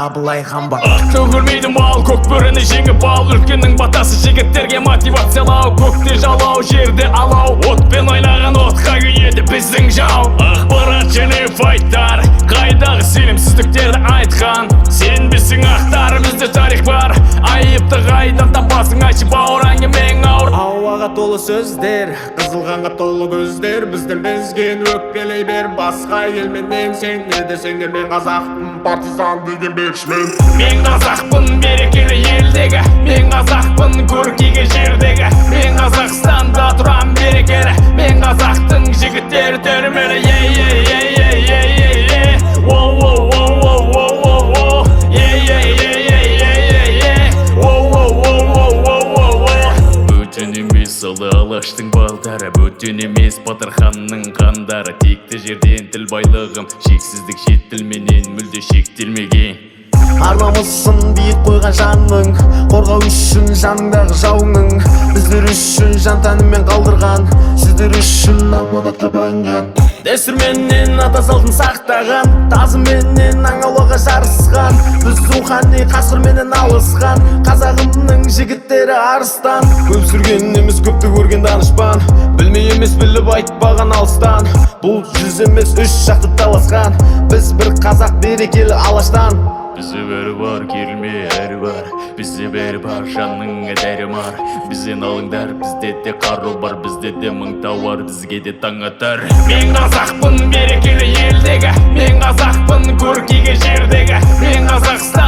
Абылай хан бар. Төгілмейді мал, көк бөріні жеңіп ал. Үлкеннің батасы жігіттерге мотивациялау. Көкте жалау, жерде алау. Отпен ойнаған отқа күйеді біздің жау. Ақпарат және файттар, қайдағы сенімсіздіктерді айтқан. Сенбесің ақтар, бізде тарих бар. Айыпты қайдан тапасың, айтшы бауыр, әңгімең ауыр. Ауаға толы сөздер, қызылғанға толы көздер. Бізден безген өкпелей бер, басқа елменен. Сен не десеңдер, мен қазақпын, партизан деген бекшмен. Мен қазақпын, берекелі елдегі. Мен қазақпын, көркейге жердегі. Мен Қазақстанда тұрам берекелі. Мен қазақтың жігіттері төрмелі. Бөтен емес ұлы алаштың балдары, бөтен емес Батырханның қандары. Текті жерден тіл байлығым, шексіздік шет тілменен мүлде шектелмеген. Арнамызсын биік қойған жанның, қорғау үшін жаныңдағы жауыңның. Біздер үшін жан тәнімен қалдырған, сіздер үшін аманатқа бағынған. Дәстүрменен ата салтын сақтаған, тазыменен аң аулауға жарысқан. Біз рухани қасқырменен алысқан, қазағымның жігіттері арыстан. Көп сүрген емес көпті көрген данышпан, білмей емес біліп айтпаған алыстан. Бұл жүз емес үш жақты таласқан, біз бір қазақ берекелі алаштан. Бізде бәрі бар, керілме әрі бар. Бізде бәрі бар, жанның әдәрі бар. Бізден алыңдар, бізде де қару бар. Бізде де мың тауар, бізге де таң атар. Мен қазақпын, берекелі елдегі. Мен қазақпын, көркейге жердегі. Мен Қазақстан